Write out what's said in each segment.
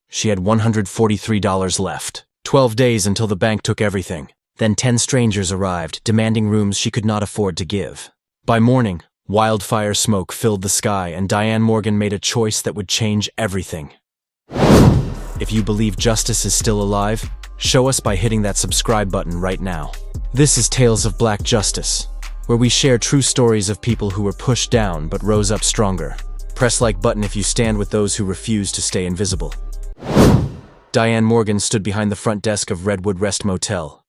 She had $143 left. 12 days until the bank took everything. Then 10 strangers arrived, demanding rooms she could not afford to give. By morning, wildfire smoke filled the sky, and Diane Morgan made a choice that would change everything. If you believe justice is still alive, show us by hitting that subscribe button right now. This is Tales of Black Justice, where we share true stories of people who were pushed down but rose up stronger. Press like button if you stand with those who refuse to stay invisible. Diane Morgan stood behind the front desk of Redwood Rest Motel.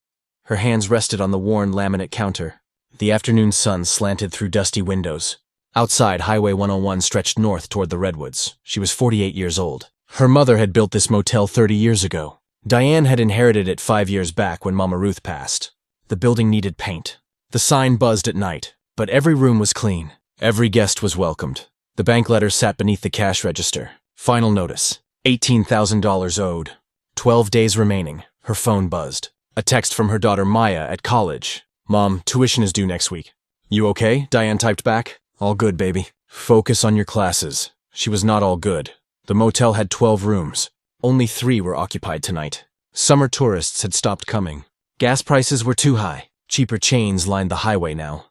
Her hands rested on the worn laminate counter. The afternoon sun slanted through dusty windows. Outside, Highway 101 stretched north toward the Redwoods. She was 48 years old. Her mother had built this motel 30 years ago. Diane had inherited it 5 years back when Mama Ruth passed. The building needed paint. The sign buzzed at night, but every room was clean. Every guest was welcomed. The bank letter sat beneath the cash register. Final notice. $18,000 owed. 12 days remaining. Her phone buzzed. A text from her daughter Maya at college. "Mom, tuition is due next week." "You okay?" Diane typed back. "All good, baby. Focus on your classes." She was not all good. The motel had 12 rooms. Only 3 were occupied tonight. Summer tourists had stopped coming. Gas prices were too high. Cheaper chains lined the highway now.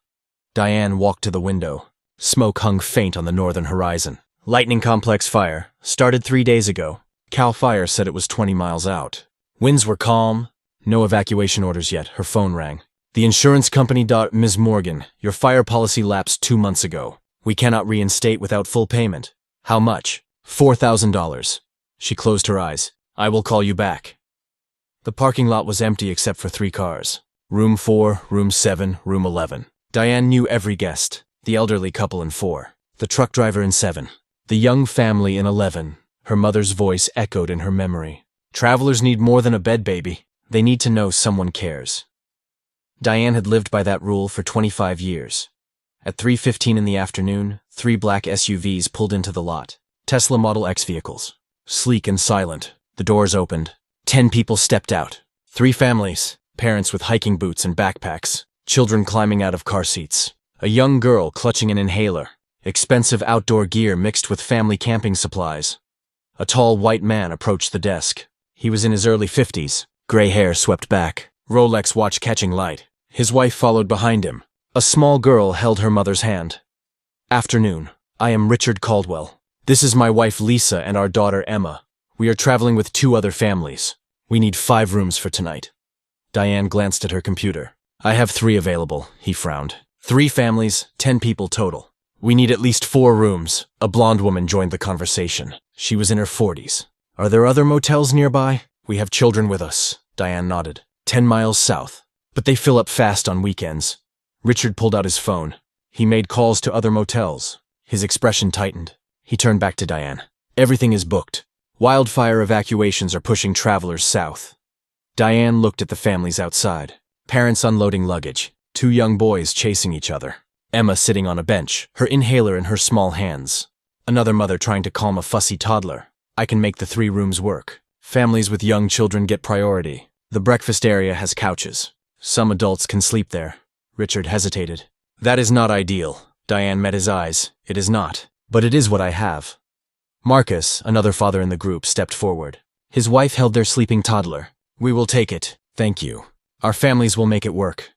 Diane walked to the window. Smoke hung faint on the northern horizon. Lightning complex fire. Started 3 days ago. Cal Fire said it was 20 miles out. Winds were calm. No evacuation orders yet. Her phone rang. "The insurance company. Ms. Morgan, your fire policy lapsed 2 months ago. We cannot reinstate without full payment." "How much?" $4,000. She closed her eyes. "I will call you back." The parking lot was empty except for 3 cars. Room 4, Room 7, Room 11. Diane knew every guest. The elderly couple in 4. The truck driver in 7. The young family in 11. Her mother's voice echoed in her memory. "Travelers need more than a bed, baby. They need to know someone cares." Diane had lived by that rule for 25 years. At 3:15 in the afternoon, 3 black SUVs pulled into the lot. Tesla Model X vehicles. Sleek and silent, the doors opened. 10 people stepped out. 3 families, parents with hiking boots and backpacks, children climbing out of car seats. A young girl clutching an inhaler, expensive outdoor gear mixed with family camping supplies. A tall white man approached the desk. He was in his early 50s, gray hair swept back, Rolex watch catching light. His wife followed behind him. A small girl held her mother's hand. "Afternoon. I am Richard Caldwell. This is my wife Lisa and our daughter Emma. We are traveling with 2 other families. We need 5 rooms for tonight." Diane glanced at her computer. "I have 3 available," he frowned. 3 families, 10 people total. "We need at least 4 rooms." A blonde woman joined the conversation. She was in her 40s. "Are there other motels nearby?" "We have children with us," Diane nodded. 10 miles south. But they fill up fast on weekends. Richard pulled out his phone. He made calls to other motels. His expression tightened. He turned back to Diane. "Everything is booked. Wildfire evacuations are pushing travelers south." Diane looked at the families outside. Parents unloading luggage. 2 young boys chasing each other. Emma sitting on a bench, her inhaler in her small hands. Another mother trying to calm a fussy toddler. "I can make the 3 rooms work. Families with young children get priority. The breakfast area has couches. Some adults can sleep there." Richard hesitated. "That is not ideal." Diane met his eyes. "It is not. But it is what I have." Marcus, another father in the group, stepped forward. His wife held their sleeping toddler. "We will take it. Thank you. Our families will make it work."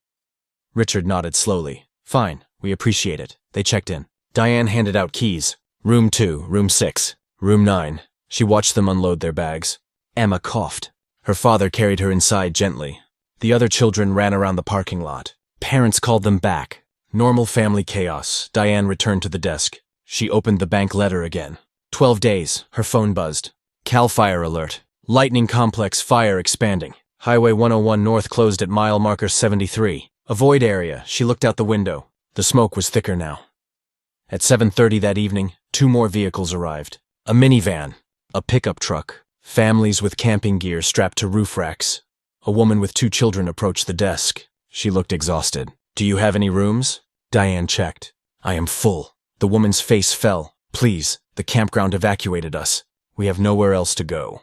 Richard nodded slowly. "Fine. We appreciate it." They checked in. Diane handed out keys. "Room 2, Room 6, Room 9. She watched them unload their bags. Emma coughed. Her father carried her inside gently. The other children ran around the parking lot. Parents called them back. Normal family chaos. Diane returned to the desk. She opened the bank letter again. 12 days. Her phone buzzed. Cal Fire alert. Lightning complex fire expanding. Highway 101 north closed at mile marker 73. Avoid area. She looked out the window. The smoke was thicker now. At 7:30 that evening, 2 more vehicles arrived. A minivan. A pickup truck. Families with camping gear strapped to roof racks. A woman with 2 children approached the desk. She looked exhausted. "Do you have any rooms?" Diane checked. "I am full." The woman's face fell. "Please, the campground evacuated us. We have nowhere else to go."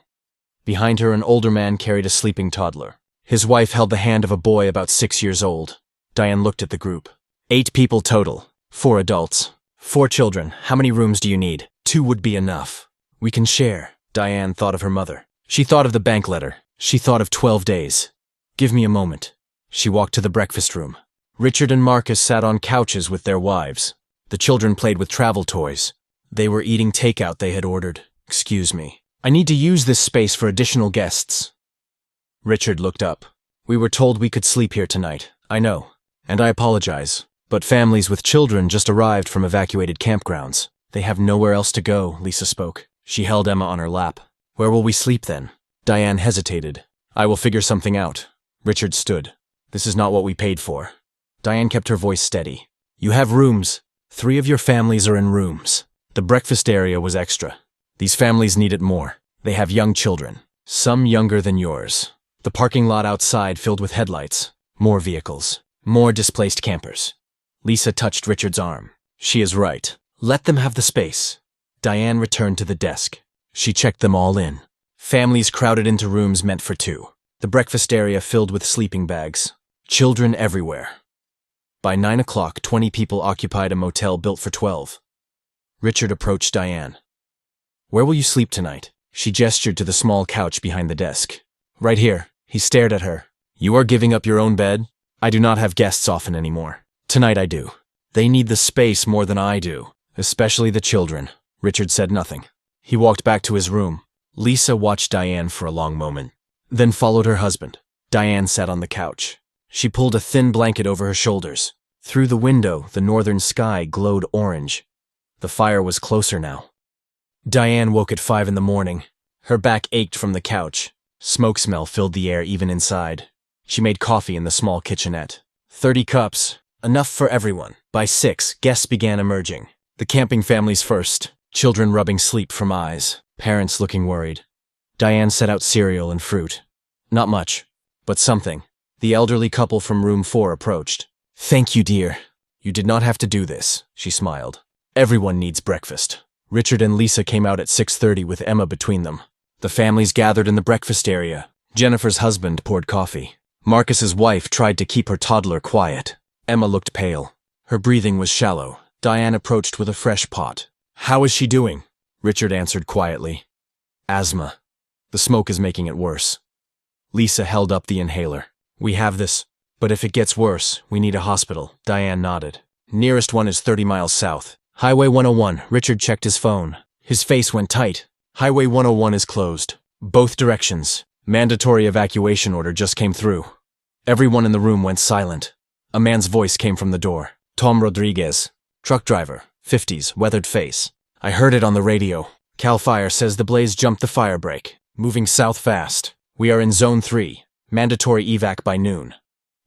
Behind her, an older man carried a sleeping toddler. His wife held the hand of a boy about 6 years old. Diane looked at the group. 8 people total. 4 adults. 4 children. How many rooms do you need? 2 would be enough. We can share. Diane thought of her mother. She thought of the bank letter. She thought of 12 days. Give me a moment. She walked to the breakfast room. Richard and Marcus sat on couches with their wives. The children played with travel toys. They were eating takeout they had ordered. Excuse me. I need to use this space for additional guests. Richard looked up. We were told we could sleep here tonight. I know. And I apologize. But families with children just arrived from evacuated campgrounds. They have nowhere else to go, Lisa spoke. She held Emma on her lap. Where will we sleep then? Diane hesitated. I will figure something out. Richard stood. This is not what we paid for. Diane kept her voice steady. You have rooms. 3 of your families are in rooms. The breakfast area was extra. These families need it more. They have young children. Some younger than yours. The parking lot outside filled with headlights. More vehicles. More displaced campers. Lisa touched Richard's arm. She is right. Let them have the space. Diane returned to the desk. She checked them all in. Families crowded into rooms meant for 2. The breakfast area filled with sleeping bags. Children everywhere. By 9 o'clock, 20 people occupied a motel built for 12. Richard approached Diane. Where will you sleep tonight? She gestured to the small couch behind the desk. Right here. He stared at her. You are giving up your own bed? I do not have guests often anymore. Tonight I do. They need the space more than I do, especially the children. Richard said nothing. He walked back to his room. Lisa watched Diane for a long moment, then followed her husband. Diane sat on the couch. She pulled a thin blanket over her shoulders. Through the window, the northern sky glowed orange. The fire was closer now. Diane woke at 5 in the morning. Her back ached from the couch. Smoke smell filled the air even inside. She made coffee in the small kitchenette. 30 cups, enough for everyone. By 6, guests began emerging. The camping families first, children rubbing sleep from eyes, parents looking worried. Diane set out cereal and fruit. Not much, but something. The elderly couple from room 4 approached. Thank you, dear. You did not have to do this, she smiled. Everyone needs breakfast. Richard and Lisa came out at 6:30 with Emma between them. The families gathered in the breakfast area. Jennifer's husband poured coffee. Marcus's wife tried to keep her toddler quiet. Emma looked pale. Her breathing was shallow. Diane approached with a fresh pot. How is she doing? Richard answered quietly. Asthma. The smoke is making it worse. Lisa held up the inhaler. We have this, but if it gets worse, we need a hospital. Diane nodded. Nearest one is 30 miles south. Highway 101. Richard checked his phone. His face went tight. Highway 101 is closed. Both directions. Mandatory evacuation order just came through. Everyone in the room went silent. A man's voice came from the door. Tom Rodriguez. Truck driver. 50s, weathered face. I heard it on the radio. Cal Fire says the blaze jumped the fire break. Moving south fast. We are in Zone 3. Mandatory evac by noon.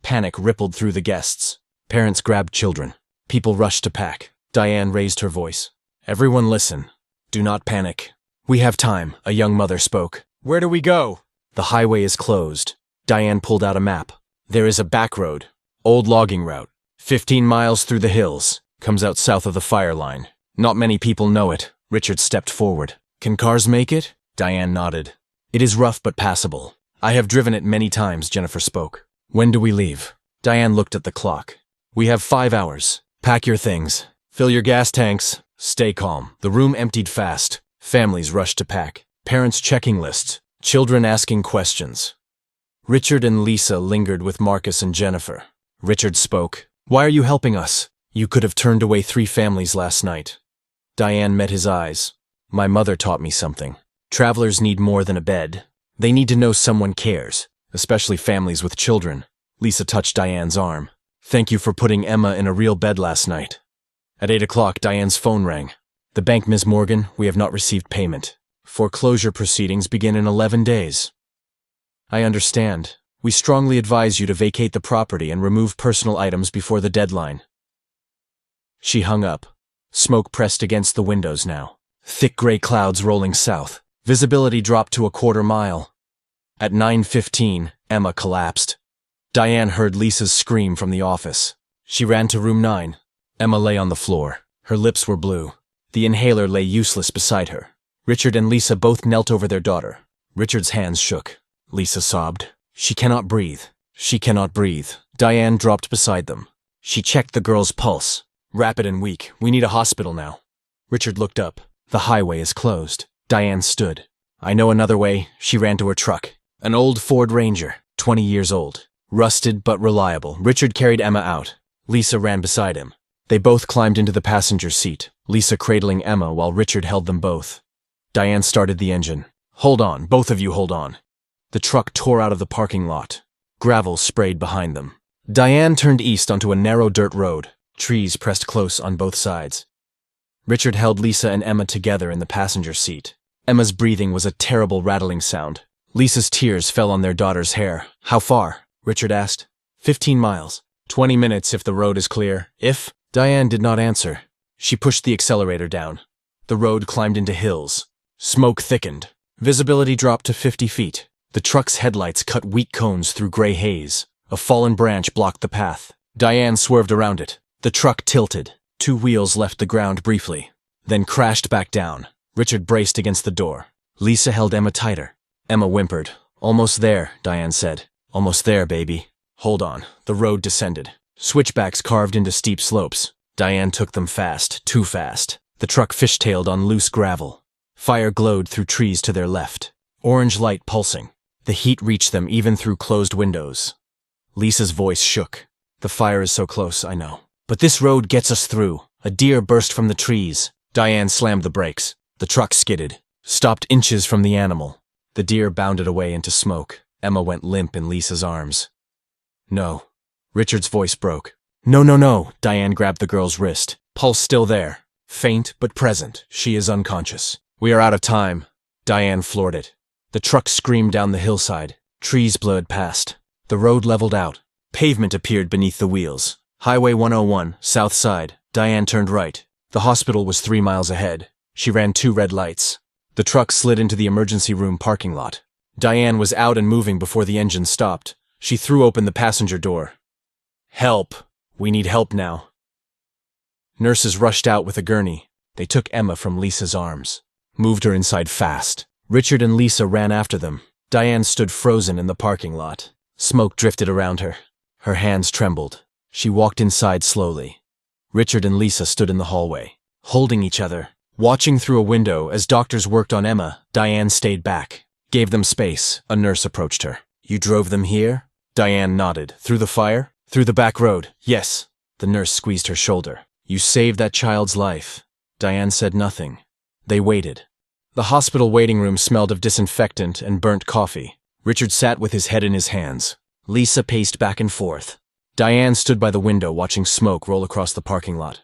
Panic rippled through the guests. Parents grabbed children. People rushed to pack. Diane raised her voice. Everyone listen. Do not panic. We have time, a young mother spoke. Where do we go? The highway is closed. Diane pulled out a map. There is a back road. Old logging route. 15 miles through the hills. Comes out south of the fire line. Not many people know it. Richard stepped forward. Can cars make it? Diane nodded. It is rough but passable. I have driven it many times, Jennifer spoke. When do we leave? Diane looked at the clock. We have 5 hours. Pack your things. Fill your gas tanks. Stay calm. The room emptied fast. Families rushed to pack. Parents checking lists. Children asking questions. Richard and Lisa lingered with Marcus and Jennifer. Richard spoke. Why are you helping us? You could have turned away 3 families last night. Diane met his eyes. My mother taught me something. Travelers need more than a bed. They need to know someone cares, especially families with children. Lisa touched Diane's arm. Thank you for putting Emma in a real bed last night. At 8 o'clock, Diane's phone rang. The bank, Ms. Morgan, we have not received payment. Foreclosure proceedings begin in 11 days. I understand. We strongly advise you to vacate the property and remove personal items before the deadline. She hung up. Smoke pressed against the windows now. Thick gray clouds rolling south. Visibility dropped to a quarter mile. At 9:15, Emma collapsed. Diane heard Lisa's scream from the office. She ran to room 9. Emma lay on the floor. Her lips were blue. The inhaler lay useless beside her. Richard and Lisa both knelt over their daughter. Richard's hands shook. Lisa sobbed. She cannot breathe. She cannot breathe. Diane dropped beside them. She checked the girl's pulse. Rapid and weak. We need a hospital now. Richard looked up. The highway is closed. Diane stood. I know another way. She ran to her truck. An old Ford Ranger, 20 years old. Rusted but reliable. Richard carried Emma out. Lisa ran beside him. They both climbed into the passenger seat, Lisa cradling Emma while Richard held them both. Diane started the engine. Hold on, both of you hold on. The truck tore out of the parking lot. Gravel sprayed behind them. Diane turned east onto a narrow dirt road. Trees pressed close on both sides. Richard held Lisa and Emma together in the passenger seat. Emma's breathing was a terrible rattling sound. Lisa's tears fell on their daughter's hair. How far? Richard asked. 15 miles. 20 minutes if the road is clear. If? Diane did not answer. She pushed the accelerator down. The road climbed into hills. Smoke thickened. Visibility dropped to 50 feet. The truck's headlights cut weak cones through gray haze. A fallen branch blocked the path. Diane swerved around it. The truck tilted. 2 wheels left the ground briefly, then crashed back down. Richard braced against the door. Lisa held Emma tighter. Emma whimpered. Almost there, Diane said. Almost there, baby. Hold on. The road descended. Switchbacks carved into steep slopes. Diane took them fast, too fast. The truck fishtailed on loose gravel. Fire glowed through trees to their left. Orange light pulsing. The heat reached them even through closed windows. Lisa's voice shook. The fire is so close, I know. But this road gets us through. A deer burst from the trees. Diane slammed the brakes. The truck skidded, stopped inches from the animal. The deer bounded away into smoke. Emma went limp in Lisa's arms. No. Richard's voice broke. No, no, no. Diane grabbed the girl's wrist. Pulse still there. Faint but present. She is unconscious. We are out of time. Diane floored it. The truck screamed down the hillside. Trees blurred past. The road leveled out. Pavement appeared beneath the wheels. Highway 101, south side. Diane turned right. The hospital was 3 miles ahead. She ran 2 red lights. The truck slid into the emergency room parking lot. Diane was out and moving before the engine stopped. She threw open the passenger door. Help! We need help now. Nurses rushed out with a gurney. They took Emma from Lisa's arms. Moved her inside fast. Richard and Lisa ran after them. Diane stood frozen in the parking lot. Smoke drifted around her. Her hands trembled. She walked inside slowly. Richard and Lisa stood in the hallway, holding each other. Watching through a window as doctors worked on Emma, Diane stayed back, gave them space. A nurse approached her. You drove them here? Diane nodded. Through the fire? Through the back road. Yes. The nurse squeezed her shoulder. You saved that child's life. Diane said nothing. They waited. The hospital waiting room smelled of disinfectant and burnt coffee. Richard sat with his head in his hands. Lisa paced back and forth. Diane stood by the window watching smoke roll across the parking lot.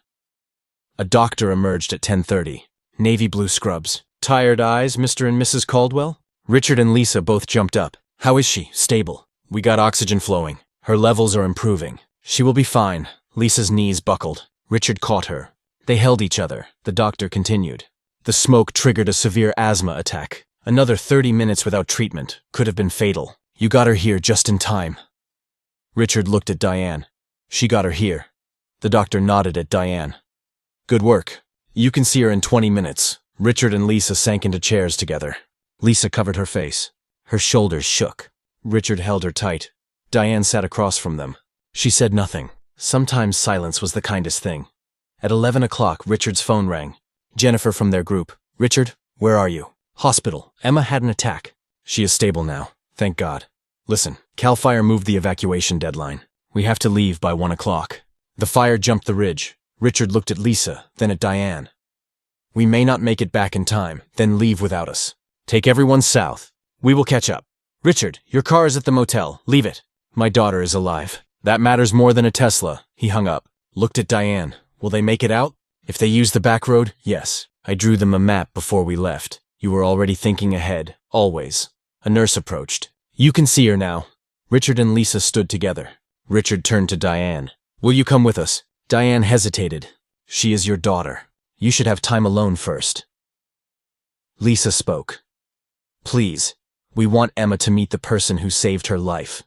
A doctor emerged at 10:30. Navy blue scrubs. Tired eyes, Mr. and Mrs. Caldwell? Richard and Lisa both jumped up. How is she? Stable. We got oxygen flowing. Her levels are improving. She will be fine. Lisa's knees buckled. Richard caught her. They held each other. The doctor continued. The smoke triggered a severe asthma attack. Another 30 minutes without treatment could have been fatal. You got her here just in time. Richard looked at Diane. She got her here. The doctor nodded at Diane. Good work. You can see her in 20 minutes. Richard and Lisa sank into chairs together. Lisa covered her face. Her shoulders shook. Richard held her tight. Diane sat across from them. She said nothing. Sometimes silence was the kindest thing. At 11 o'clock, Richard's phone rang. Jennifer from their group. Richard, where are you? Hospital. Emma had an attack. She is stable now. Thank God. Listen, CAL FIRE moved the evacuation deadline. We have to leave by 1 o'clock. The fire jumped the ridge. Richard looked at Lisa, then at Diane. We may not make it back in time, then leave without us. Take everyone south. We will catch up. Richard, your car is at the motel. Leave it. My daughter is alive. That matters more than a Tesla. He hung up. Looked at Diane. Will they make it out? If they use the back road, yes. I drew them a map before we left. You were already thinking ahead, always. A nurse approached. You can see her now. Richard and Lisa stood together. Richard turned to Diane. Will you come with us? Diane hesitated. She is your daughter. You should have time alone first. Lisa spoke. Please, we want Emma to meet the person who saved her life.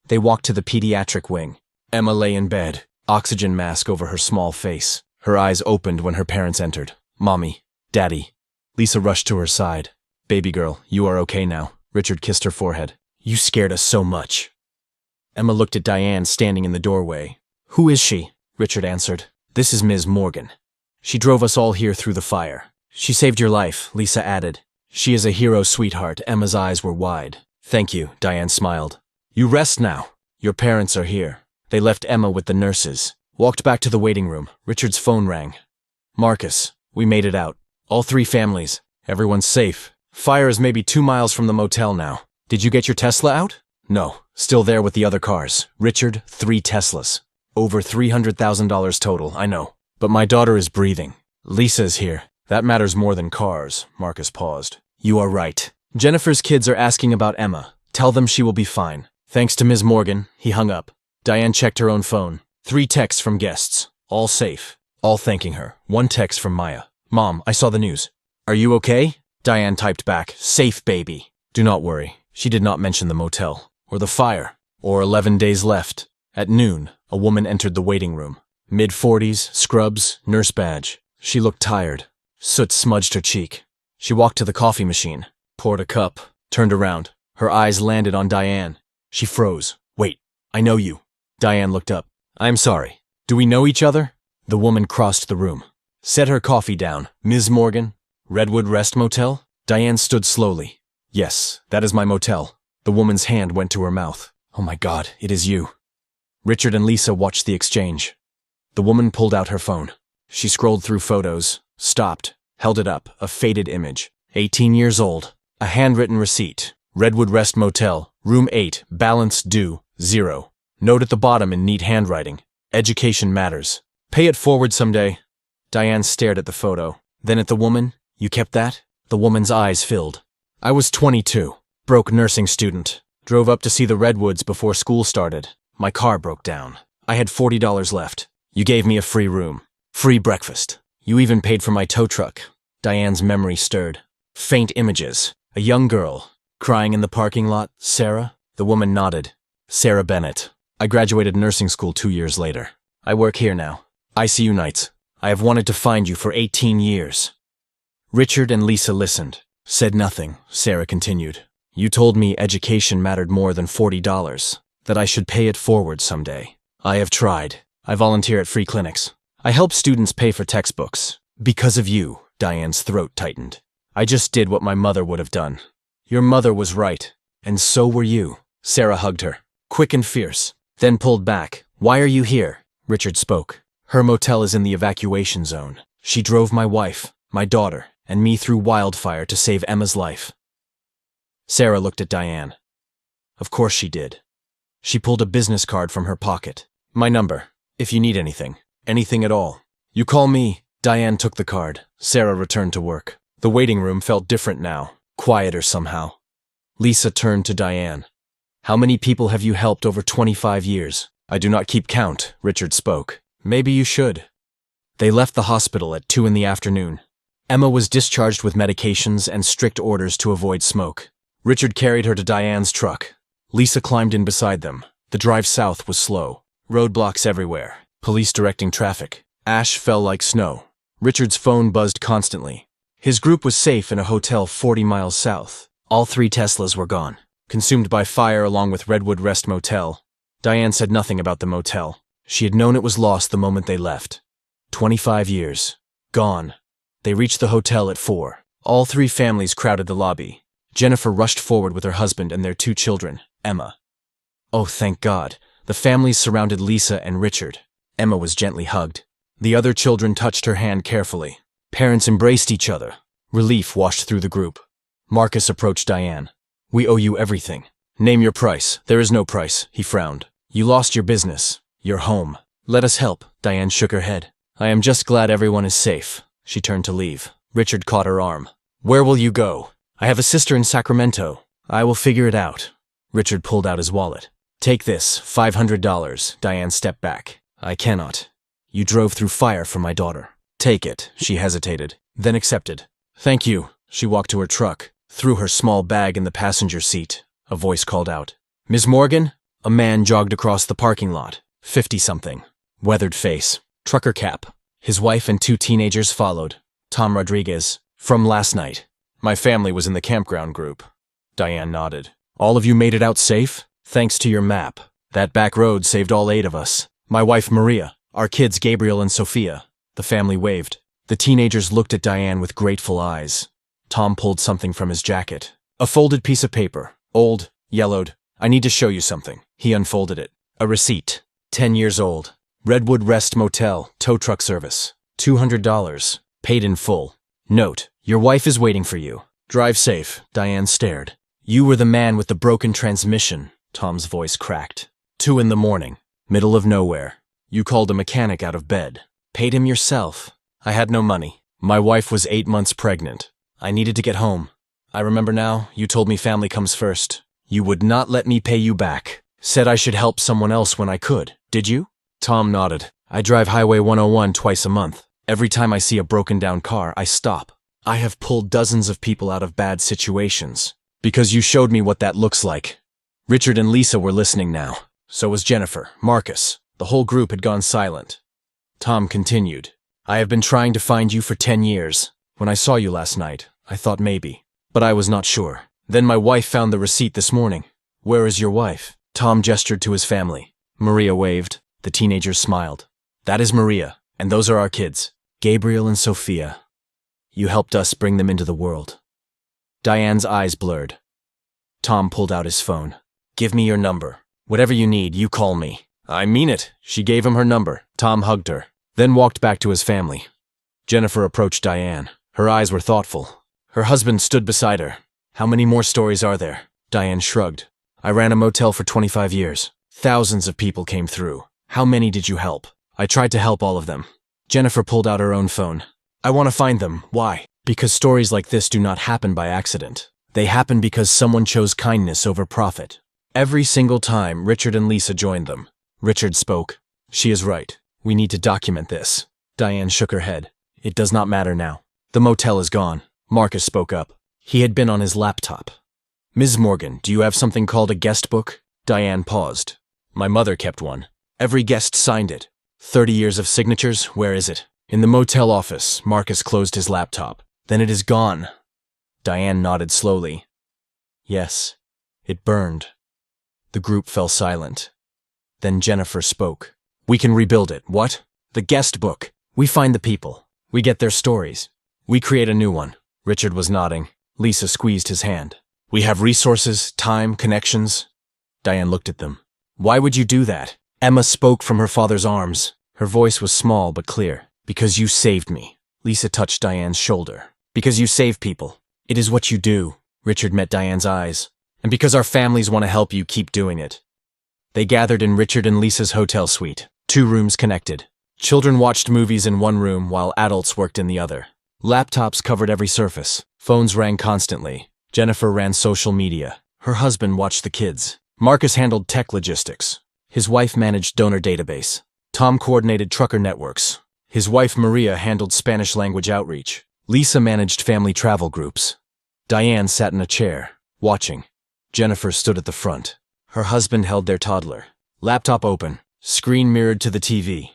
They walked to the pediatric wing. Emma lay in bed, oxygen mask over her small face. Her eyes opened when her parents entered. Mommy, Daddy. Lisa rushed to her side. Baby girl, you are okay now. Richard kissed her forehead. You scared us so much. Emma looked at Diane standing in the doorway. Who is she? Richard answered. This is Ms. Morgan. She drove us all here through the fire. She saved your life, Lisa added. She is a hero, sweetheart. Emma's eyes were wide. Thank you, Diane smiled. You rest now. Your parents are here. They left Emma with the nurses. Walked back to the waiting room. Richard's phone rang. Marcus, we made it out. All 3 families. Everyone's safe. Fire is maybe 2 miles from the motel now. Did you get your Tesla out? No, still there with the other cars. Richard, 3 Teslas. Over $300,000 total, I know. But my daughter is breathing. Lisa's here. That matters more than cars. Marcus paused. You are right. Jennifer's kids are asking about Emma. Tell them she will be fine. Thanks to Ms. Morgan, he hung up. Diane checked her own phone. 3 texts from guests. All safe. All thanking her. 1 text from Maya. Mom, I saw the news. Are you okay? Diane typed back. Safe, baby. Do not worry. She did not mention the motel. Or the fire. Or 11 days left. At noon, a woman entered the waiting room. Mid-40s, scrubs, nurse badge. She looked tired. Soot smudged her cheek. She walked to the coffee machine, poured a cup, turned around. Her eyes landed on Diane. She froze. Wait, I know you. Diane looked up. I'm sorry. Do we know each other? The woman crossed the room. Set her coffee down. Ms. Morgan? Redwood Rest Motel? Diane stood slowly. Yes, that is my motel. The woman's hand went to her mouth. Oh my God, it is you. Richard and Lisa watched the exchange. The woman pulled out her phone. She scrolled through photos, stopped, held it up, a faded image. 18 years old. A handwritten receipt. Redwood Rest Motel, room 8, balance due, 0. Note at the bottom in neat handwriting. Education matters. Pay it forward someday. Diane stared at the photo, then at the woman. You kept that? The woman's eyes filled. I was 22. Broke nursing student. Drove up to see the Redwoods before school started. My car broke down. I had $40 left. You gave me a free room. Free breakfast. You even paid for my tow truck. Diane's memory stirred. Faint images. A young girl. Crying in the parking lot. Sarah? The woman nodded. Sarah Bennett. I graduated nursing school 2 years later. I work here now. ICU nights. I have wanted to find you for 18 years. Richard and Lisa listened. Said nothing. Sarah continued. You told me education mattered more than $40. That I should pay it forward someday. I have tried. I volunteer at free clinics. I help students pay for textbooks. Because of you, Diane's throat tightened. I just did what my mother would have done. Your mother was right. And so were you. Sarah hugged her. Quick and fierce. Then pulled back. Why are you here? Richard spoke. Her motel is in the evacuation zone. She drove my wife, my daughter, and me through wildfire to save Emma's life. Sarah looked at Diane. Of course she did. She pulled a business card from her pocket. My number, if you need anything. Anything at all. You call me. Diane took the card. Sarah returned to work. The waiting room felt different now, quieter somehow. Lisa turned to Diane. How many people have you helped over 25 years? I do not keep count, Richard spoke. Maybe you should. They left the hospital at 2 in the afternoon. Emma was discharged with medications and strict orders to avoid smoke. Richard carried her to Diane's truck. Lisa climbed in beside them. The drive south was slow. Roadblocks everywhere. Police directing traffic. Ash fell like snow. Richard's phone buzzed constantly. His group was safe in a hotel 40 miles south. All 3 Teslas were gone, consumed by fire along with Redwood Rest Motel. Diane said nothing about the motel. She had known it was lost the moment they left. 25 years. Gone. They reached the hotel at 4. All 3 families crowded the lobby. Jennifer rushed forward with her husband and their 2 children, Emma. Oh, thank God. The families surrounded Lisa and Richard. Emma was gently hugged. The other children touched her hand carefully. Parents embraced each other. Relief washed through the group. Marcus approached Diane. We owe you everything. Name your price. There is no price, he frowned. You lost your business, your home. Let us help. Diane shook her head. I am just glad everyone is safe. She turned to leave. Richard caught her arm. Where will you go? I have a sister in Sacramento. I will figure it out. Richard pulled out his wallet. Take this, $500. Diane stepped back. I cannot. You drove through fire for my daughter. Take it. She hesitated, then accepted. Thank you. She walked to her truck, threw her small bag in the passenger seat. A voice called out. Ms. Morgan? A man jogged across the parking lot. 50-something. Weathered face. Trucker cap. His wife and 2 teenagers followed. Tom Rodriguez. From last night. My family was in the campground group. Diane nodded. All of you made it out safe? Thanks to your map. That back road saved all 8 of us. My wife Maria. Our kids Gabriel and Sophia. The family waved. The teenagers looked at Diane with grateful eyes. Tom pulled something from his jacket. A folded piece of paper. Old, yellowed. I need to show you something. He unfolded it. A receipt. 10 years old. Redwood Rest Motel, tow truck service. $200. Paid in full. Note, your wife is waiting for you. Drive safe. Diane stared. You were the man with the broken transmission. Tom's voice cracked. 2 a.m. Middle of nowhere. You called a mechanic out of bed. Paid him yourself. I had no money. My wife was 8 months pregnant. I needed to get home. I remember now, you told me family comes first. You would not let me pay you back. Said I should help someone else when I could. Did you? Tom nodded. I drive Highway 101 twice a month. Every time I see a broken down car, I stop. I have pulled dozens of people out of bad situations. Because you showed me what that looks like. Richard and Lisa were listening now. So was Jennifer, Marcus. The whole group had gone silent. Tom continued. I have been trying to find you for 10 years. When I saw you last night, I thought maybe. But I was not sure. Then my wife found the receipt this morning. Where is your wife? Tom gestured to his family. Maria waved. The teenagers smiled. That is Maria, and those are our kids. Gabriel and Sophia. You helped us bring them into the world. Diane's eyes blurred. Tom pulled out his phone. Give me your number. Whatever you need, you call me. I mean it. She gave him her number. Tom hugged her, then walked back to his family. Jennifer approached Diane. Her eyes were thoughtful. Her husband stood beside her. How many more stories are there? Diane shrugged. I ran a motel for 25 years. Thousands of people came through. How many did you help? I tried to help all of them. Jennifer pulled out her own phone. I want to find them. Why? Because stories like this do not happen by accident. They happen because someone chose kindness over profit. Every single time, Richard and Lisa joined them. Richard spoke. She is right. We need to document this. Diane shook her head. It does not matter now. The motel is gone. Marcus spoke up. He had been on his laptop. Ms. Morgan, do you have something called a guest book? Diane paused. My mother kept one. Every guest signed it. 30 years of signatures, where is it? In the motel office, Marcus closed his laptop. Then it is gone. Diane nodded slowly. Yes, it burned. The group fell silent. Then Jennifer spoke. We can rebuild it. What? The guest book. We find the people. We get their stories. We create a new one. Richard was nodding. Lisa squeezed his hand. We have resources, time, connections. Diane looked at them. Why would you do that? Emma spoke from her father's arms. Her voice was small but clear. Because you saved me. Lisa touched Diane's shoulder. Because you save people. It is what you do. Richard met Diane's eyes. And because our families want to help you keep doing it. They gathered in Richard and Lisa's hotel suite. 2 rooms connected. Children watched movies in one room while adults worked in the other. Laptops covered every surface. Phones rang constantly. Jennifer ran social media. Her husband watched the kids. Marcus handled tech logistics. His wife managed donor database. Tom coordinated trucker networks. His wife Maria handled Spanish language outreach. Lisa managed family travel groups. Diane sat in a chair, watching. Jennifer stood at the front. Her husband held their toddler. Laptop open, screen mirrored to the TV.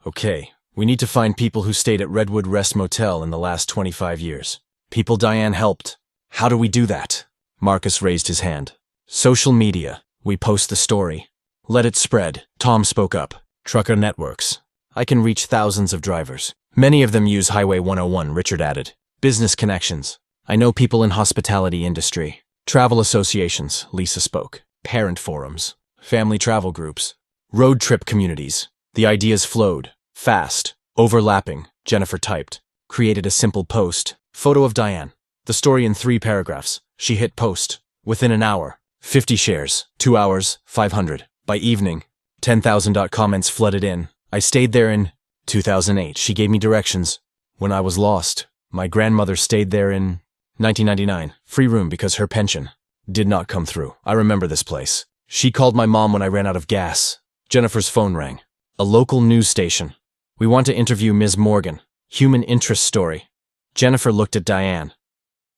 Okay, we need to find people who stayed at Redwood Rest Motel in the last 25 years. People Diane helped. How do we do that? Marcus raised his hand. Social media. We post the story. Let it spread. Tom spoke up. Trucker networks. I can reach thousands of drivers. Many of them use Highway 101, Richard added. Business connections. I know people in hospitality industry. Travel associations, Lisa spoke. Parent forums. Family travel groups. Road trip communities. The ideas flowed. Fast. Overlapping. Jennifer typed. Created a simple post. Photo of Diane. The story in 3 paragraphs. She hit post. Within an hour. 50 shares. 2 hours. 500. By evening. 10,000 comments flooded in. I stayed there in 2008. She gave me directions. When I was lost. My grandmother stayed there in 1999. Free room because her pension did not come through. I remember this place. She called my mom when I ran out of gas. Jennifer's phone rang. A local news station. We want to interview Ms. Morgan. Human interest story. Jennifer looked at Diane.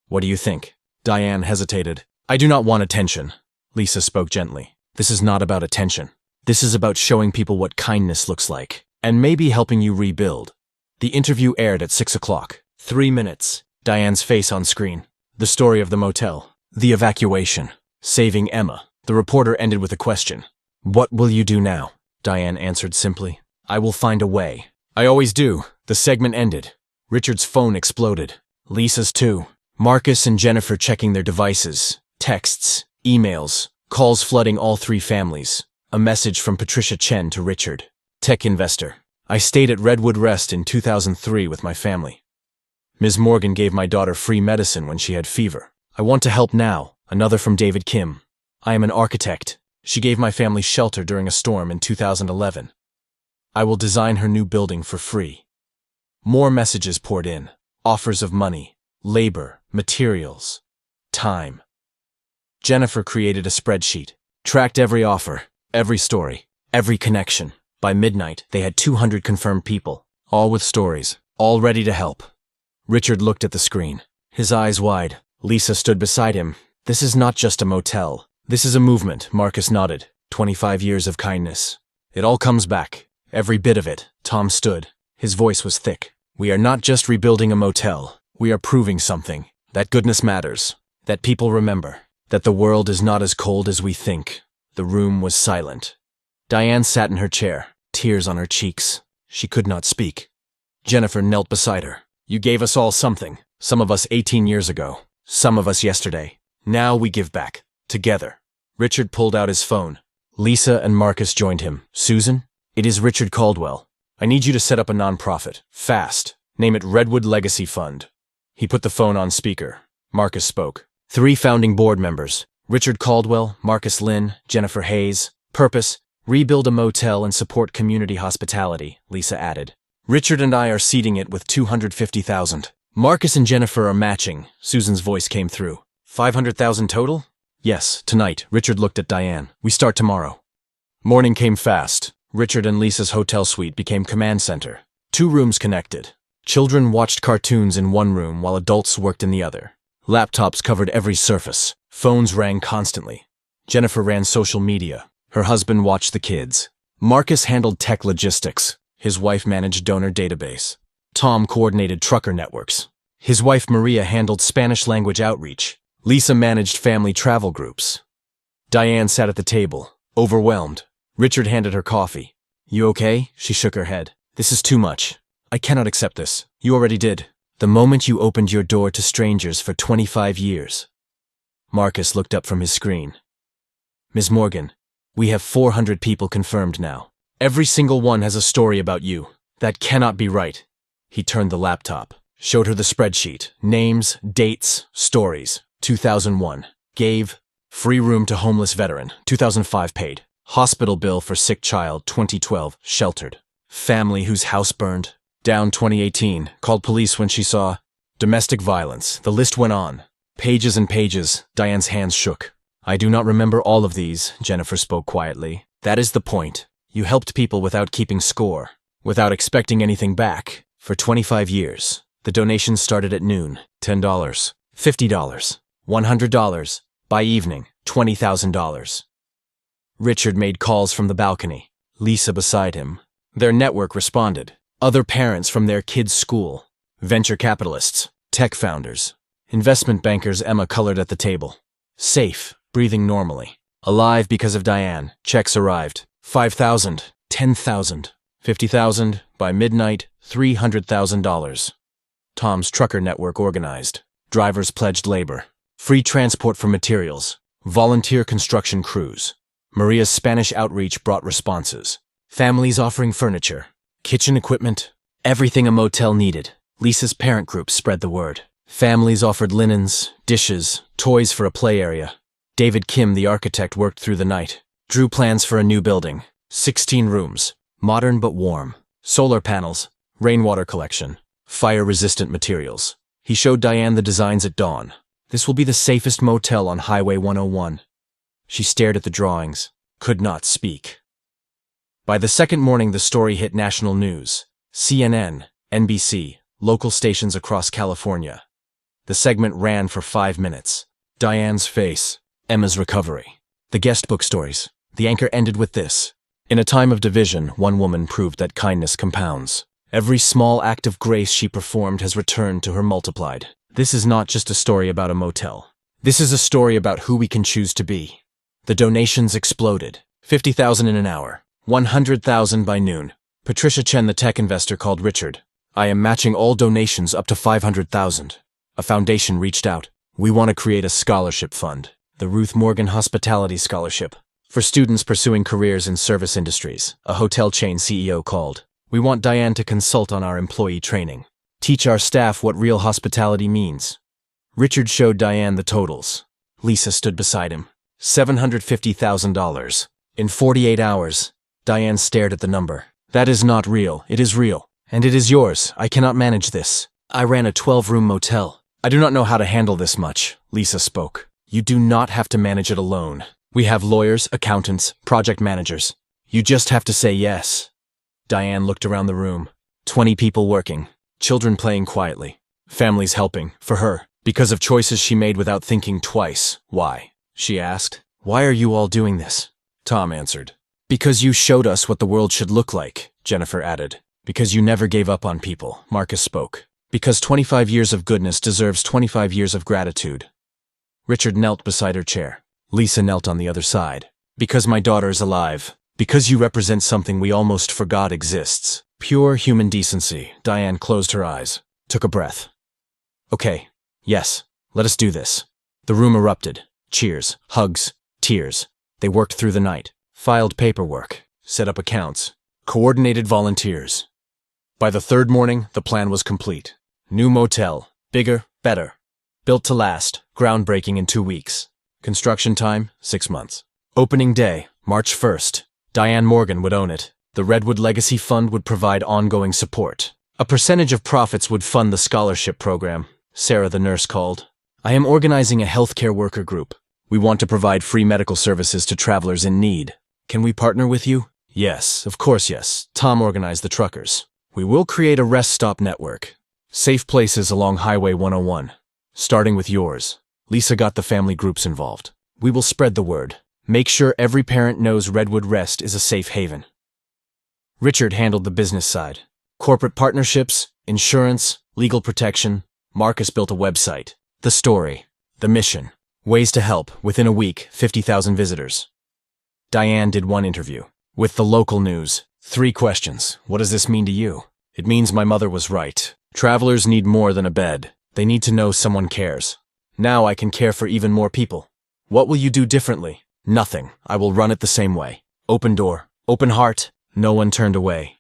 What do you think? Diane hesitated. I do not want attention. Lisa spoke gently. This is not about attention. This is about showing people what kindness looks like, and maybe helping you rebuild. The interview aired at 6 o'clock. 3 minutes. Diane's face on screen. The story of the motel. The evacuation. Saving Emma. The reporter ended with a question. What will you do now? Diane answered simply. I will find a way. I always do. The segment ended. Richard's phone exploded. Lisa's too. Marcus and Jennifer checking their devices, texts, emails, calls flooding all three families. A message from Patricia Chen to Richard. Tech investor. I stayed at Redwood Rest in 2003 with my family. Ms. Morgan gave my daughter free medicine when she had fever. I want to help now. Another from David Kim. I am an architect. She gave my family shelter during a storm in 2011. I will design her new building for free. More messages poured in. Offers of money, labor, materials, time. Jennifer created a spreadsheet, tracked every offer, every story, every connection. By midnight, they had 200 confirmed people, all with stories, all ready to help. Richard looked at the screen, his eyes wide. Lisa stood beside him. This is not just a motel. This is a movement, Marcus nodded. 25 years of kindness. It all comes back. Every bit of it. Tom stood. His voice was thick. We are not just rebuilding a motel. We are proving something. That goodness matters. That people remember. That the world is not as cold as we think. The room was silent. Diane sat in her chair, tears on her cheeks. She could not speak. Jennifer knelt beside her. You gave us all something. Some of us 18 years ago. Some of us yesterday. Now we give back. Together. Richard pulled out his phone. Lisa and Marcus joined him. Susan? It is Richard Caldwell. I need you to set up a nonprofit. Fast. Name it Redwood Legacy Fund. He put the phone on speaker. Marcus spoke. 3 founding board members. Richard Caldwell, Marcus Lynn, Jennifer Hayes. Purpose: rebuild a motel and support community hospitality, Lisa added. Richard and I are seeding it with $250,000. Marcus and Jennifer are matching. Susan's voice came through. $500,000 total? Yes, tonight. Richard looked at Diane. We start tomorrow. Morning came fast. Richard and Lisa's hotel suite became command center. 2 rooms connected. Children watched cartoons in one room while adults worked in the other. Laptops covered every surface. Phones rang constantly. Jennifer ran social media. Her husband watched the kids. Marcus handled tech logistics. His wife managed donor database. Tom coordinated trucker networks. His wife Maria handled Spanish-language outreach. Lisa managed family travel groups. Diane sat at the table, overwhelmed. Richard handed her coffee. You okay? She shook her head. This is too much. I cannot accept this. You already did. The moment you opened your door to strangers for 25 years. Marcus looked up from his screen. Ms. Morgan, we have 400 people confirmed now. Every single one has a story about you. That cannot be right. He turned the laptop, showed her the spreadsheet. Names, dates, stories. 2001. Gave. Free room to homeless veteran. 2005 paid. Hospital bill for sick child. 2012. Sheltered. Family whose house burned. Down 2018. Called police when she saw. Domestic violence. The list went on. Pages and pages. Diane's hands shook. I do not remember all of these, Jennifer spoke quietly. That is the point. You helped people without keeping score. Without expecting anything back. For 25 years. The donations started at noon. $10. $50. $100. By evening, $20,000. Richard made calls from the balcony. Lisa beside him. Their network responded. Other parents from their kids' school. Venture capitalists. Tech founders. Investment bankers. Emma colored at the table. Safe, breathing normally. Alive because of Diane. Checks arrived. 5,000. 10,000. 50,000. By midnight, $300,000. Tom's trucker network organized. Drivers pledged labor. Free transport for materials. Volunteer construction crews. Maria's Spanish outreach brought responses. Families offering furniture. Kitchen equipment. Everything a motel needed. Lisa's parent group spread the word. Families offered linens, dishes, toys for a play area. David Kim, the architect, worked through the night. Drew plans for a new building. 16 rooms. Modern but warm. Solar panels. Rainwater collection. Fire-resistant materials. He showed Diane the designs at dawn. This will be the safest motel on Highway 101. She stared at the drawings. Could not speak. By the second morning, the story hit national news. CNN, NBC, local stations across California. The segment ran for 5 minutes. Diane's face. Emma's recovery. The guest book stories. The anchor ended with this. In a time of division, one woman proved that kindness compounds. Every small act of grace she performed has returned to her multiplied. This is not just a story about a motel. This is a story about who we can choose to be. The donations exploded. 50,000 in an hour. 100,000 by noon. Patricia Chen, the tech investor, called Richard. I am matching all donations up to 500,000. A foundation reached out. We want to create a scholarship fund, the Ruth Morgan Hospitality Scholarship, for students pursuing careers in service industries. A hotel chain CEO called. We want Diane to consult on our employee training. Teach our staff what real hospitality means. Richard showed Diane the totals. Lisa stood beside him. $750,000. In 48 hours. Diane stared at the number. That is not real. It is real. And it is yours. I cannot manage this. I ran a 12-room motel. I do not know how to handle this much, Lisa spoke. You do not have to manage it alone. We have lawyers, accountants, project managers. You just have to say yes. Diane looked around the room. 20 people working. Children playing quietly. Families helping, for her, because of choices she made without thinking twice. Why? She asked. Why are you all doing this? Tom answered. Because you showed us what the world should look like, Jennifer added. Because you never gave up on people, Marcus spoke. Because 25 years of goodness deserves 25 years of gratitude. Richard knelt beside her chair. Lisa knelt on the other side. Because my daughter is alive. Because you represent something we almost forgot exists. Pure human decency. Diane closed her eyes. Took a breath. Okay. Yes. Let us do this. The room erupted. Cheers. Hugs. Tears. They worked through the night. Filed paperwork. Set up accounts. Coordinated volunteers. By the third morning, the plan was complete. New motel. Bigger. Better. Built to last. Groundbreaking in 2 weeks. Construction time, 6 months. Opening day, March 1st. Diane Morgan would own it. The Redwood Legacy Fund would provide ongoing support. A percentage of profits would fund the scholarship program. Sarah, the nurse, called. I am organizing a healthcare worker group. We want to provide free medical services to travelers in need. Can we partner with you? Yes, of course yes. Tom organized the truckers. We will create a rest stop network. Safe places along Highway 101. Starting with yours. Lisa got the family groups involved. We will spread the word. Make sure every parent knows Redwood Rest is a safe haven. Richard handled the business side. Corporate partnerships, insurance, legal protection. Marcus built a website. The story. The mission. Ways to help. Within a week, 50,000 visitors. Diane did one interview. With the local news. 3 questions. What does this mean to you? It means my mother was right. Travelers need more than a bed. They need to know someone cares. Now I can care for even more people. What will you do differently? Nothing. I will run it the same way. Open door. Open heart. No one turned away.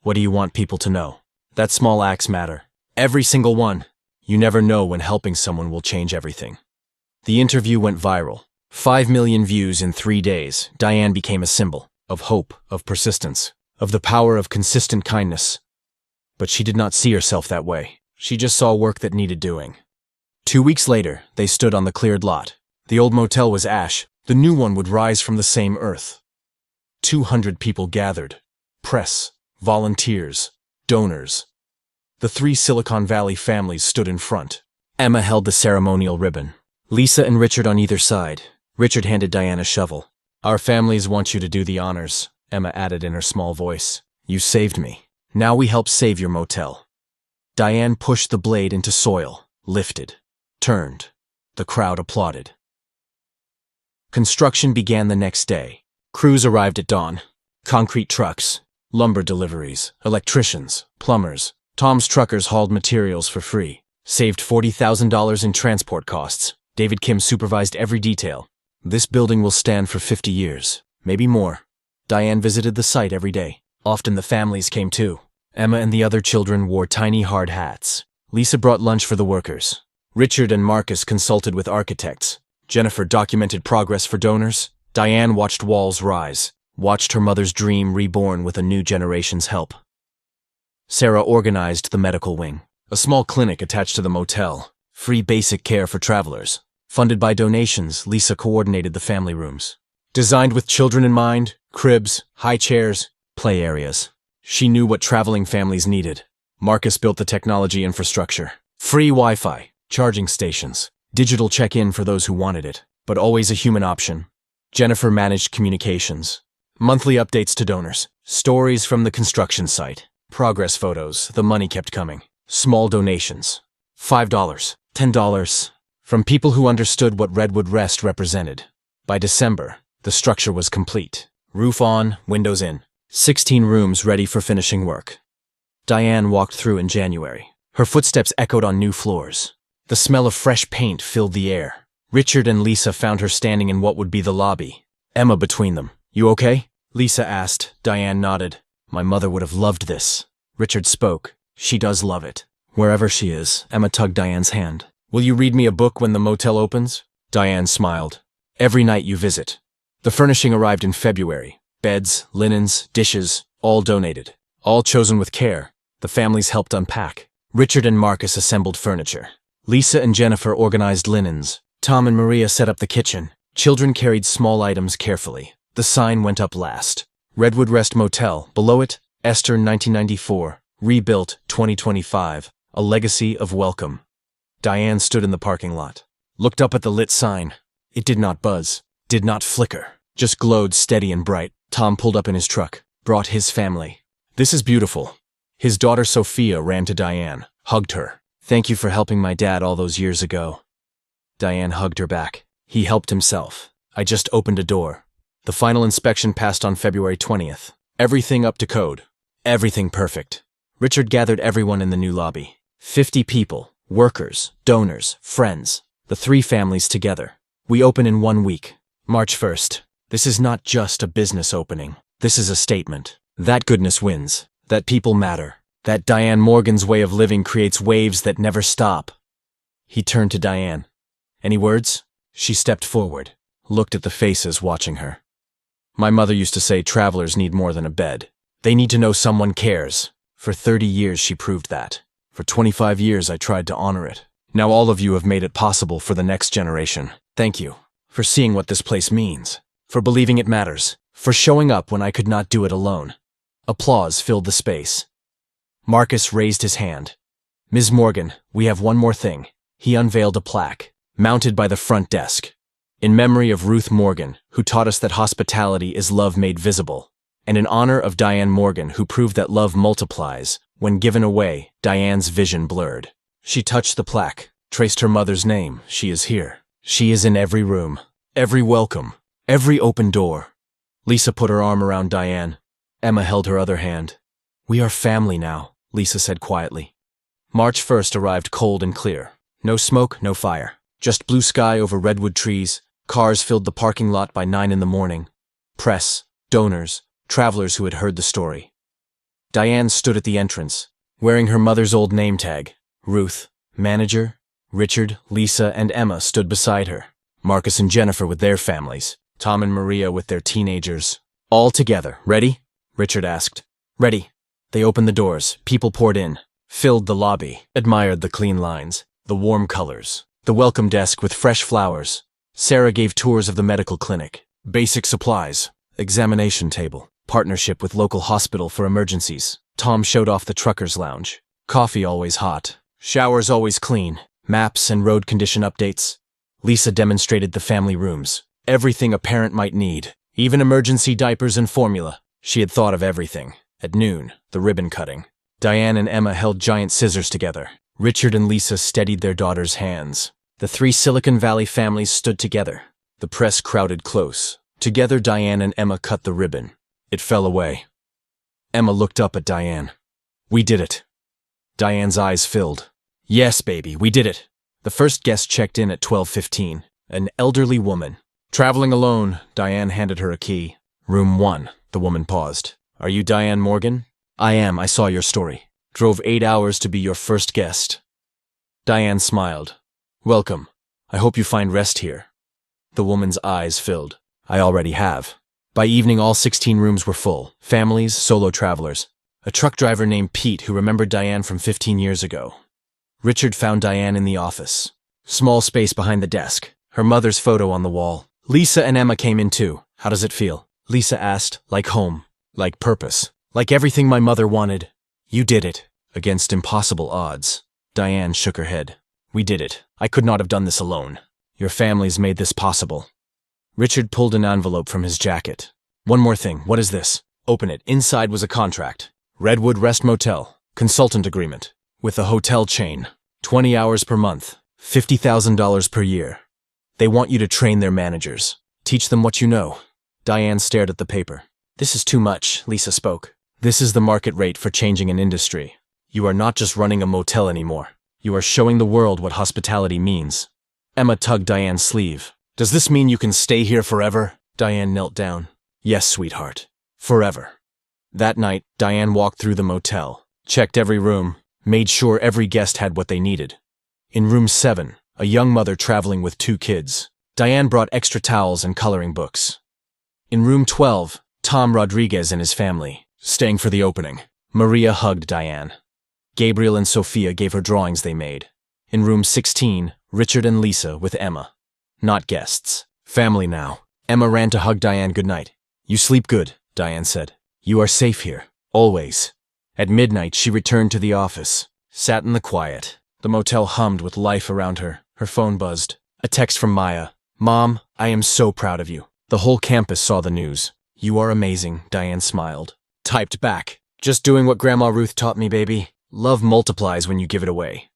What do you want people to know? That small acts matter. Every single one. You never know when helping someone will change everything. The interview went viral. 5 million views in 3 days. Diane became a symbol of hope, of persistence, of the power of consistent kindness. But she did not see herself that way. She just saw work that needed doing. 2 weeks later, they stood on the cleared lot. The old motel was ash. The new one would rise from the same earth. 200 people gathered. Press, volunteers, donors. The 3 Silicon Valley families stood in front. Emma held the ceremonial ribbon. Lisa and Richard on either side. Richard handed Diane a shovel. Our families want you to do the honors, Emma added in her small voice. You saved me. Now we help save your motel. Diane pushed the blade into soil, lifted, turned. The crowd applauded. Construction began the next day. Crews arrived at dawn. Concrete trucks, lumber deliveries, electricians, plumbers. Tom's truckers hauled materials for free. Saved $40,000 in transport costs. David Kim supervised every detail. This building will stand for 50 years, maybe more. Diane visited the site every day. Often the families came too. Emma and the other children wore tiny hard hats. Lisa brought lunch for the workers. Richard and Marcus consulted with architects. Jennifer documented progress for donors. Diane watched walls rise, watched her mother's dream reborn with a new generation's help. Sarah organized the medical wing, a small clinic attached to the motel. Free basic care for travelers. Funded by donations, Lisa coordinated the family rooms. Designed with children in mind, cribs, high chairs, play areas. She knew what traveling families needed. Marcus built the technology infrastructure. Free Wi-Fi, charging stations, digital check-in for those who wanted it, but always a human option. Jennifer managed communications. Monthly updates to donors. Stories from the construction site. Progress photos, the money kept coming. Small donations. $5, $10. From people who understood what Redwood Rest represented. By December, the structure was complete. Roof on, windows in. 16 rooms ready for finishing work. Diane walked through in January. Her footsteps echoed on new floors. The smell of fresh paint filled the air. Richard and Lisa found her standing in what would be the lobby. Emma between them. You okay? Lisa asked. Diane nodded. My mother would have loved this. Richard spoke. She does love it. Wherever she is, Emma tugged Diane's hand. Will you read me a book when the motel opens? Diane smiled. Every night you visit. The furnishing arrived in February. Beds, linens, dishes, all donated. All chosen with care. The families helped unpack. Richard and Marcus assembled furniture. Lisa and Jennifer organized linens. Tom and Maria set up the kitchen. Children carried small items carefully. The sign went up last. Redwood Rest Motel. Below it, Esther 1994. Rebuilt 2025. A legacy of welcome. Diane stood in the parking lot. Looked up at the lit sign. It did not buzz. Did not flicker. Just glowed steady and bright. Tom pulled up in his truck. Brought his family. This is beautiful. His daughter Sophia ran to Diane. Hugged her. Thank you for helping my dad all those years ago. Diane hugged her back. He helped himself. I just opened a door. The final inspection passed on February 20th. Everything up to code. Everything perfect. Richard gathered everyone in the new lobby. 50 people, workers, donors, friends. The 3 families together. We open in 1 week. March 1st. This is not just a business opening. This is a statement. That goodness wins. That people matter. That Diane Morgan's way of living creates waves that never stop. He turned to Diane. Any words? She stepped forward, looked at the faces watching her. My mother used to say travelers need more than a bed. They need to know someone cares. For 30 years she proved that. For 25 years I tried to honor it. Now all of you have made it possible for the next generation. Thank you. For seeing what this place means. For believing it matters. For showing up when I could not do it alone. Applause filled the space. Marcus raised his hand. Ms. Morgan, we have one more thing. He unveiled a plaque, mounted by the front desk. In memory of Ruth Morgan, who taught us that hospitality is love made visible, and in honor of Diane Morgan, who proved that love multiplies. When given away, Diane's vision blurred. She touched the plaque, traced her mother's name. She is here. She is in every room, every welcome, every open door. Lisa put her arm around Diane. Emma held her other hand. We are family now, Lisa said quietly. March 1st arrived cold and clear. No smoke, no fire. Just blue sky over redwood trees. Cars filled the parking lot by 9 in the morning. Press, donors, travelers who had heard the story. Diane stood at the entrance, wearing her mother's old name tag. Ruth, manager, Richard, Lisa, and Emma stood beside her. Marcus and Jennifer with their families. Tom and Maria with their teenagers. All together. Ready? Richard asked. Ready. They opened the doors. People poured in. Filled the lobby. Admired the clean lines. The warm colors. The welcome desk with fresh flowers. Sarah gave tours of the medical clinic. Basic supplies. Examination table. Partnership with local hospital for emergencies. Tom showed off the trucker's lounge. Coffee always hot. Showers always clean. Maps and road condition updates. Lisa demonstrated the family rooms. Everything a parent might need. Even emergency diapers and formula. She had thought of everything. At noon, the ribbon cutting. Diane and Emma held giant scissors together. Richard and Lisa steadied their daughters' hands. The 3 Silicon Valley families stood together. The press crowded close. Together, Diane and Emma cut the ribbon. It fell away. Emma looked up at Diane. We did it. Diane's eyes filled. Yes, baby, we did it. The first guest checked in at 12:15. An elderly woman. Traveling alone, Diane handed her a key. Room 1. The woman paused. Are you Diane Morgan? I am. I saw your story. Drove 8 hours to be your first guest. Diane smiled. Welcome. I hope you find rest here. The woman's eyes filled. I already have. By evening, all 16 rooms were full. Families, solo travelers. A truck driver named Pete who remembered Diane from 15 years ago. Richard found Diane in the office. Small space behind the desk. Her mother's photo on the wall. Lisa and Emma came in too. How does it feel? Lisa asked. Like home. Like purpose. Like everything my mother wanted. You did it. Against impossible odds. Diane shook her head. We did it. I could not have done this alone. Your families made this possible. Richard pulled an envelope from his jacket. One more thing. What is this? Open it. Inside was a contract. Redwood Rest Motel. Consultant agreement. With a hotel chain. 20 hours per month. $50,000 per year. They want you to train their managers. Teach them what you know. Diane stared at the paper. This is too much, Lisa spoke. This is the market rate for changing an industry. You are not just running a motel anymore. You are showing the world what hospitality means. Emma tugged Diane's sleeve. Does this mean you can stay here forever? Diane knelt down. Yes, sweetheart. Forever. That night, Diane walked through the motel, checked every room, made sure every guest had what they needed. In room 7, a young mother traveling with 2 kids. Diane brought extra towels and coloring books. In room 12, Tom Rodriguez and his family, staying for the opening. Maria hugged Diane. Gabriel and Sophia gave her drawings they made. In room 16, Richard and Lisa with Emma. Not guests. Family now. Emma ran to hug Diane goodnight. You sleep good, Diane said. You are safe here. Always. At midnight, she returned to the office, sat in the quiet. The motel hummed with life around her. Her phone buzzed. A text from Maya. Mom, I am so proud of you. The whole campus saw the news. You are amazing, Diane smiled. Typed back. Just doing what Grandma Ruth taught me, baby. Love multiplies when you give it away.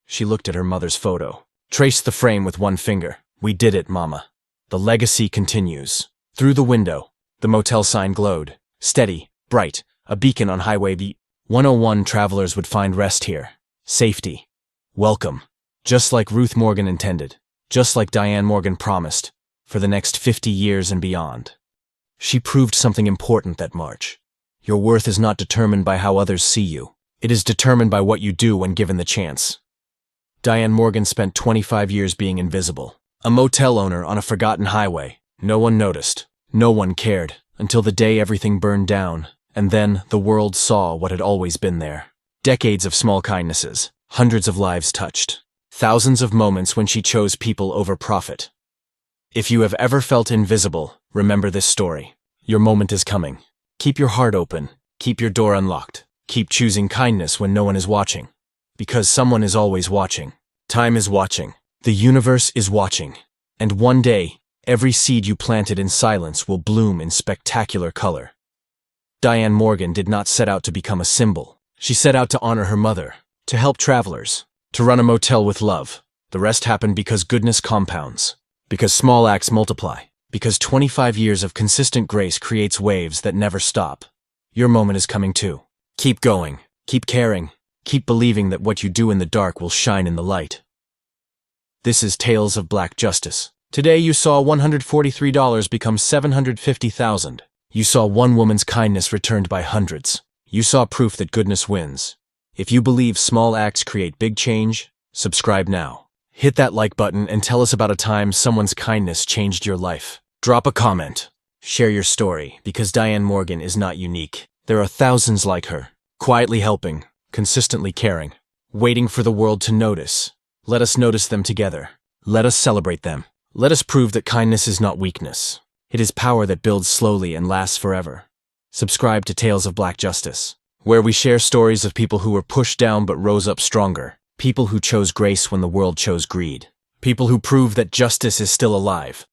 She looked at her mother's photo. Traced the frame with one finger. We did it, Mama. The legacy continues. Through the window, the motel sign glowed. Steady, bright, a beacon on Highway B. 101 travelers would find rest here. Safety. Welcome. Just like Ruth Morgan intended. Just like Diane Morgan promised. For the next 50 years and beyond. She proved something important that March. Your worth is not determined by how others see you. It is determined by what you do when given the chance. Diane Morgan spent 25 years being invisible. A motel owner on a forgotten highway. No one noticed. No one cared. Until the day everything burned down. And then the world saw what had always been there. Decades of small kindnesses. Hundreds of lives touched. Thousands of moments when she chose people over profit. If you have ever felt invisible, remember this story. Your moment is coming. Keep your heart open. Keep your door unlocked. Keep choosing kindness when no one is watching. Because someone is always watching. Time is watching. The universe is watching. And one day, every seed you planted in silence will bloom in spectacular color. Diane Morgan did not set out to become a symbol. She set out to honor her mother, to help travelers, to run a motel with love. The rest happened because goodness compounds. Because small acts multiply. Because 25 years of consistent grace creates waves that never stop. Your moment is coming too. Keep going. Keep caring. Keep believing that what you do in the dark will shine in the light. This is Tales of Black Justice. Today you saw $143 become $750,000. You saw one woman's kindness returned by hundreds. You saw proof that goodness wins. If you believe small acts create big change, subscribe now. Hit that like button and tell us about a time someone's kindness changed your life. Drop a comment. Share your story, because Diane Morgan is not unique. There are thousands like her, quietly helping, consistently caring, waiting for the world to notice. Let us notice them together. Let us celebrate them. Let us prove that kindness is not weakness. It is power that builds slowly and lasts forever. Subscribe to Tales of Black Justice, where we share stories of people who were pushed down but rose up stronger. People who chose grace when the world chose greed. People who prove that justice is still alive.